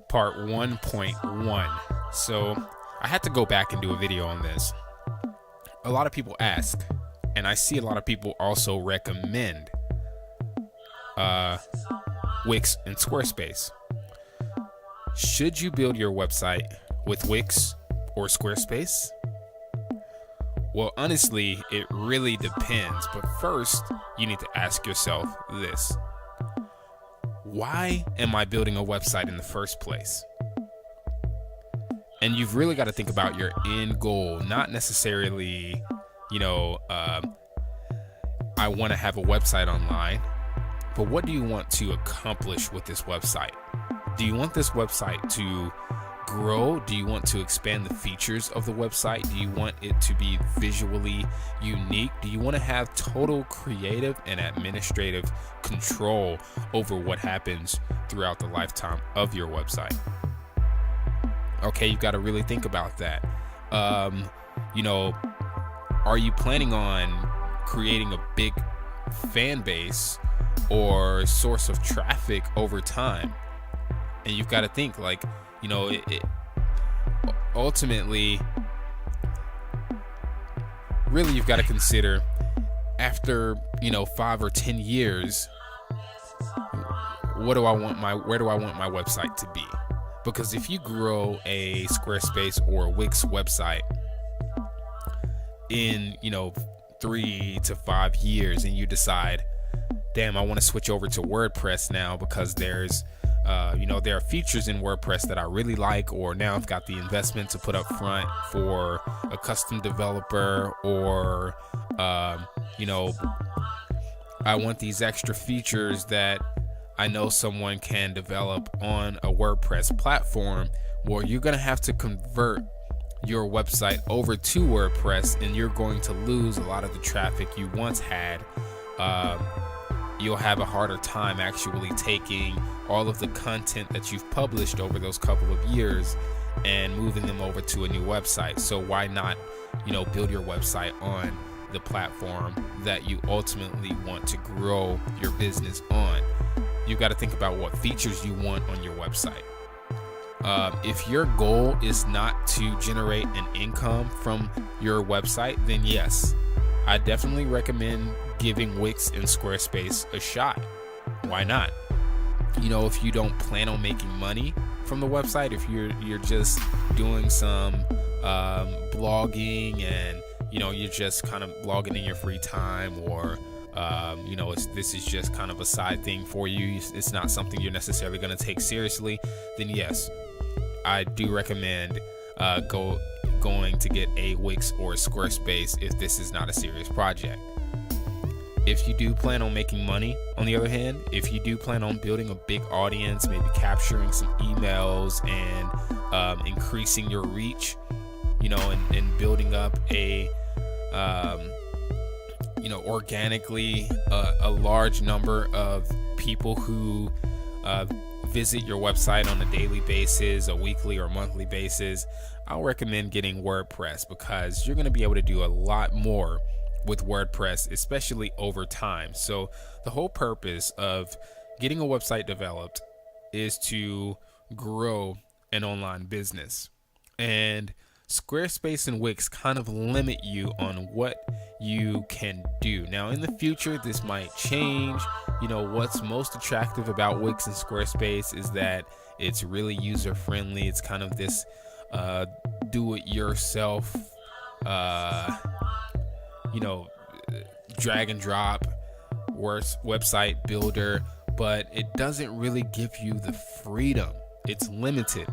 part 1.1. So I had to go back and do a video on this. A lot of people ask, and I see a lot of people also recommend Wix and Squarespace. Should you build your website with Wix or Squarespace? Well, honestly, it really depends. But first, you need to ask yourself this. Why am I building a website in the first place? And you've really got to think about your end goal, not necessarily, I want to have a website online, but what do you want to accomplish with this website? Do you want this website to grow? Do you want to expand the features of the website? Do you want it to be visually unique? Do you want to have total creative and administrative control over what happens throughout the lifetime of your website? Okay, you've got to really think about that. Are you planning on creating a big fan base or source of traffic over time? And you've got to think ultimately, really, you've got to consider after 5 or 10 years, where do I want my website to be? Because if you grow a Squarespace or a Wix website in 3 to 5 years, and you decide, damn, I want to switch over to WordPress now because there's there are features in WordPress that I really like, or now I've got the investment to put up front for a custom developer, or I want these extra features that I know someone can develop on a WordPress platform. Well, you're going to have to convert your website over to WordPress, and you're going to lose a lot of the traffic you once had. You'll have a harder time actually taking all of the content that you've published over those couple of years and moving them over to a new website. So why not, build your website on the platform that you ultimately want to grow your business on? You've got to think about what features you want on your website. If your goal is not to generate an income from your website, then yes, I definitely recommend giving Wix and Squarespace a shot. Why not? If you don't plan on making money from the website, if you're just doing some blogging and you're just kind of blogging in your free time, or this is just kind of a side thing for you, it's not something you're necessarily going to take seriously, then yes, I do recommend going to get a Wix or a Squarespace if this is not a serious project. If you do plan on making money, on the other hand, if you do plan on building a big audience, maybe capturing some emails and increasing your reach, and building up a organically a large number of people who visit your website on a daily basis, a weekly or monthly basis, I'll recommend getting WordPress, because you're going to be able to do a lot more with WordPress, especially over time. So the whole purpose of getting a website developed is to grow an online business. And Squarespace and Wix kind of limit you on what you can do. Now, in the future, this might change. What's most attractive about Wix and Squarespace is that it's really user friendly. It's kind of this do-it-yourself, drag and drop website builder, but it doesn't really give you the freedom. It's limited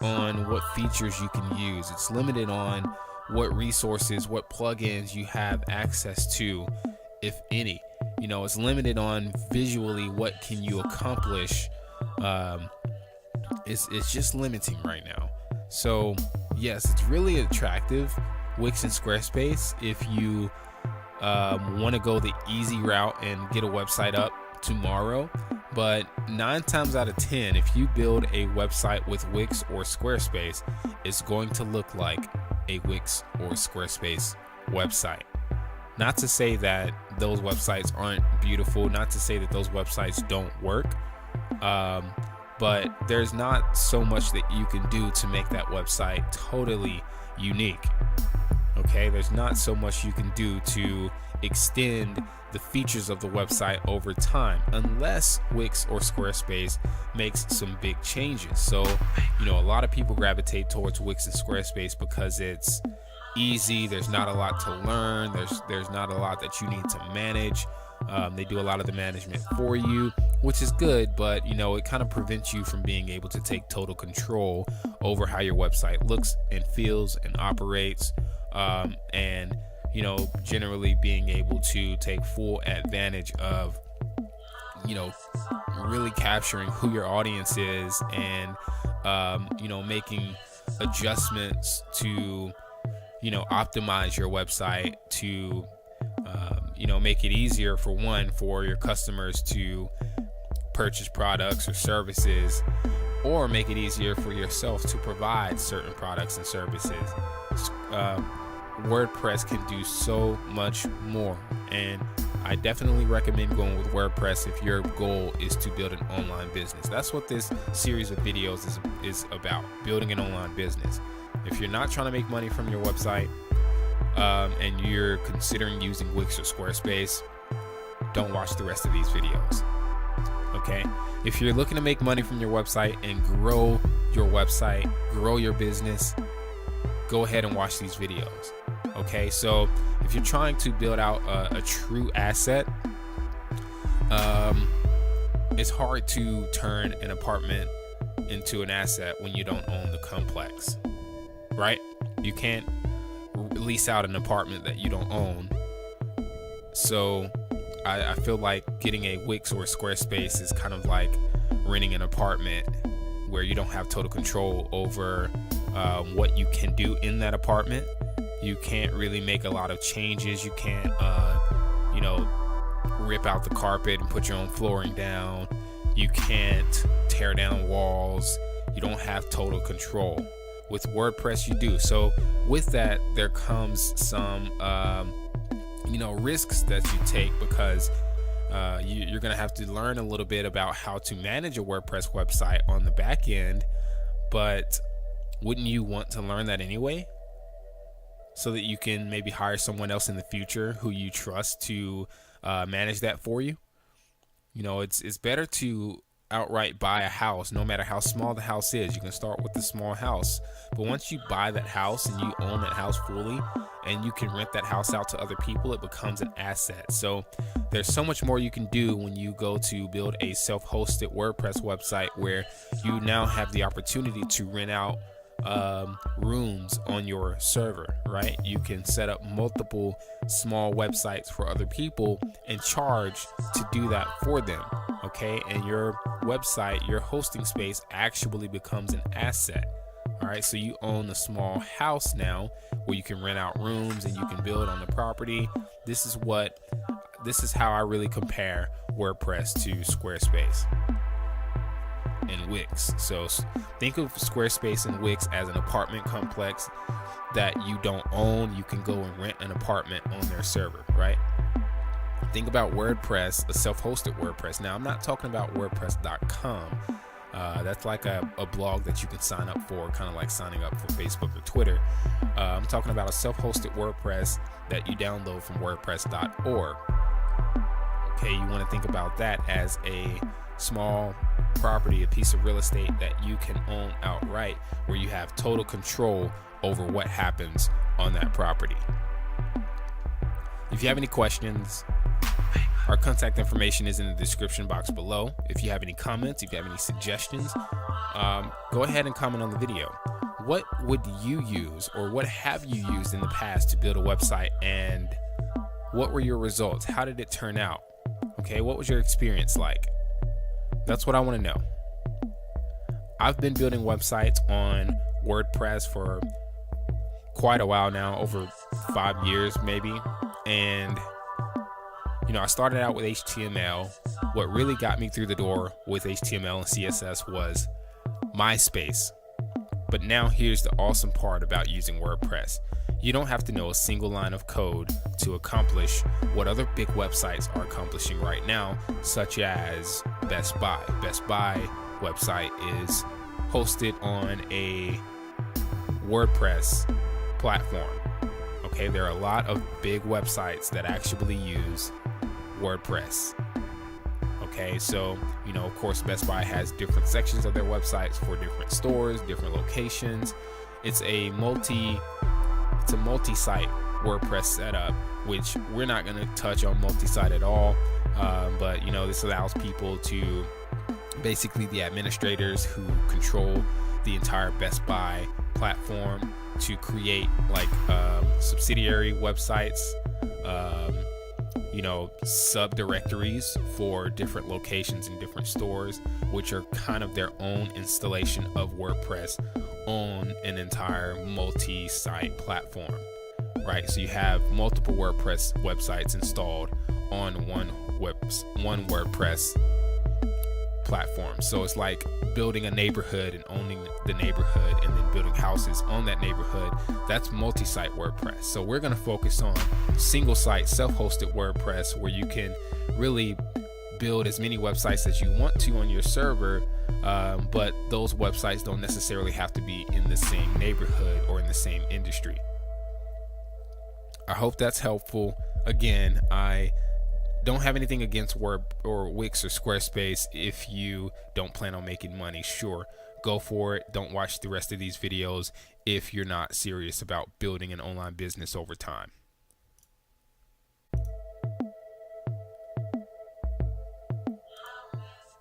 on what features you can use. It's limited on what resources, what plugins you have access to, if any. It's limited on visually what can you accomplish. It's just limiting right now. So yes, it's really attractive, Wix and Squarespace, if you want to go the easy route and get a website up tomorrow. But 9 times out of 10, if you build a website with Wix or Squarespace, it's going to look like a Wix or Squarespace website. Not to say that those websites aren't beautiful, not to say that those websites don't work, but there's not so much that you can do to make that website totally unique. Okay, there's not so much you can do to extend the features of the website over time, unless Wix or Squarespace makes some big changes. So, a lot of people gravitate towards Wix and Squarespace because it's easy. There's not a lot to learn. There's not a lot that you need to manage. They do a lot of the management for you, which is good, but it kind of prevents you from being able to take total control over how your website looks and feels and operates, and generally being able to take full advantage of really capturing who your audience is, and making adjustments to optimize your website to make it easier for your customers to purchase products or services, or make it easier for yourself to provide certain products and services. WordPress can do so much more, and I definitely recommend going with WordPress if your goal is to build an online business. That's what this series of videos is about, building an online business. If you're not trying to make money from your website, and you're considering using Wix or Squarespace, don't watch the rest of these videos. Okay? If you're looking to make money from your website and grow your website, grow your business, go ahead and watch these videos. Okay? So if you're trying to build out a true asset, it's hard to turn an apartment into an asset when you don't own the complex, right? You can't lease out an apartment that you don't own. So I feel like getting a Wix or a Squarespace is kind of like renting an apartment where you don't have total control over what you can do in that apartment. You can't really make a lot of changes. You can't rip out the carpet and put your own flooring down. You can't tear down walls. You don't have total control. With WordPress, you do. So with that, there comes some, risks that you take, because you're going to have to learn a little bit about how to manage a WordPress website on the back end. But wouldn't you want to learn that anyway, so that you can maybe hire someone else in the future who you trust to manage that for you? It's better to outright buy a house, no matter how small the house is. You can start with a small house, but once you buy that house and you own that house fully, and you can rent that house out to other people, it becomes an asset. So there's so much more you can do when you go to build a self-hosted WordPress website, where you now have the opportunity to rent out rooms on your server, right? You can set up multiple small websites for other people and charge to do that for them. Okay, and your website, your hosting space, actually becomes an asset. All right, so you own a small house now where you can rent out rooms and you can build on the property. This is how I really compare WordPress to Squarespace and Wix. So think of Squarespace and Wix as an apartment complex that you don't own. You can go and rent an apartment on their server, right? Think about WordPress, a self-hosted WordPress. Now, I'm not talking about WordPress.com. That's like a blog that you can sign up for, kind of like signing up for Facebook or Twitter. I'm talking about a self-hosted WordPress that you download from WordPress.org. Okay, you want to think about that as a small property, a piece of real estate that you can own outright, where you have total control over what happens on that property. If you have any questions, our contact information is in the description box below. If you have any comments, if you have any suggestions, go ahead and comment on the video. What would you use, or what have you used in the past to build a website, and what were your results? How did it turn out? Okay, what was your experience like? That's what I want to know. I've been building websites on WordPress for quite a while now, over 5 years maybe. And I started out with HTML. What really got me through the door with HTML and CSS was Myspace. But now here's the awesome part about using WordPress. You don't have to know a single line of code to accomplish what other big websites are accomplishing right now, such as Best Buy. Best Buy website is hosted on a WordPress platform. Okay, there are a lot of big websites that actually use WordPress. Okay, so of course, Best Buy has different sections of their websites for different stores, different locations. It's a multi-site WordPress setup, which we're not going to touch on multi-site at all. But this allows people to, basically the administrators who control the entire Best Buy platform, to create like subsidiary websites, subdirectories for different locations and different stores, which are kind of their own installation of WordPress on an entire multi-site platform, right? So you have multiple WordPress websites installed on one WordPress platform. So it's like building a neighborhood and owning the neighborhood, and then building houses on that neighborhood. That's multi-site WordPress. So we're going to focus on single site, self-hosted WordPress, where you can really build as many websites as you want to on your server, but those websites don't necessarily have to be in the same neighborhood or in the same industry. I hope that's helpful. Again, I don't have anything against Word or Wix or Squarespace. If you don't plan on making money, sure, go for it. Don't watch the rest of these videos if you're not serious about building an online business over time.